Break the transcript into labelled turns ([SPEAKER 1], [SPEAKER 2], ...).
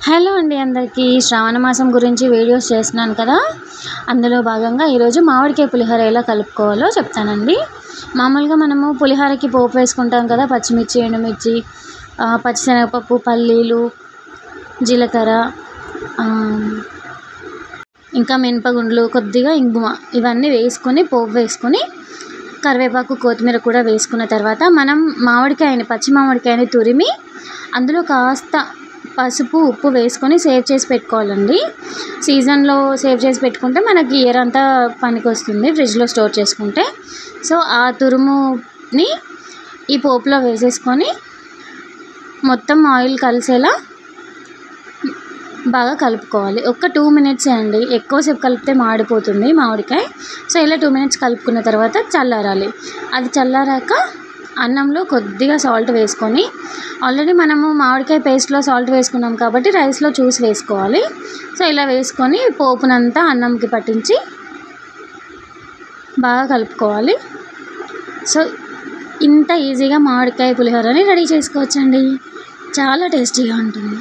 [SPEAKER 1] Hello అండి అందరికీ శ్రావణ మాసం గురించి వీడియోస్ చేస్తున్నాను కదా. అందులో భాగంగా ఈరోజు మామిడికాయ పులిహోర ఎలా కలుపుకోవాలో చెప్తానండి. మామూలుగా మనము పులిహోరకి పోపు వేసుకుంటాం కదా, పచ్చిమిర్చి, ఎండుమిర్చి, పచ్చిశనగపప్పు, పల్లీలు, జీలకర్ర, ఇంకా మినపగుండ్లు, కొద్దిగా ఇంగువ ఇవన్నీ వేసుకొని పోపు వేసుకొని కరివేపాకు, కొత్తిమీర కూడా వేసుకున్న తర్వాత మనం పచ్చి మామిడికాయని తురిమి అందులో కాస్త పసుపు, ఉప్పు వేసుకొని సేవ్ చేసి పెట్టుకోవాలండి. సీజన్లో సేవ్ చేసి పెట్టుకుంటే మనకి ఇయర్ అంతా పనికి వస్తుంది ఫ్రిడ్జ్లో స్టోర్ చేసుకుంటే. సో ఆ తురుముని ఈ పోపులో వేసేసుకొని మొత్తం ఆయిల్ కలిసేలా బాగా కలుపుకోవాలి. ఒక 2 మినిట్స్ అండి, ఎక్కువసేపు కలిపితే మాడిపోతుంది మామిడికాయ. సో ఇలా 2 మినిట్స్ కలుపుకున్న తర్వాత చల్లారాలి. అది చల్లారాక అన్నంలో కొద్దిగా సాల్ట్ వేసుకొని, ఆల్రెడీ మనము మామిడికాయ పేస్ట్లో సాల్ట్ వేసుకున్నాం కాబట్టి రైస్లో చూసి వేసుకోవాలి. సో ఇలా వేసుకొని పోపునంతా అన్నంకి పట్టించి బాగా కలుపుకోవాలి. సో ఇంత ఈజీగా మామిడికాయ పులిహోరని రెడీ చేసుకోవచ్చండి. చాలా టేస్టీగా ఉంటుంది.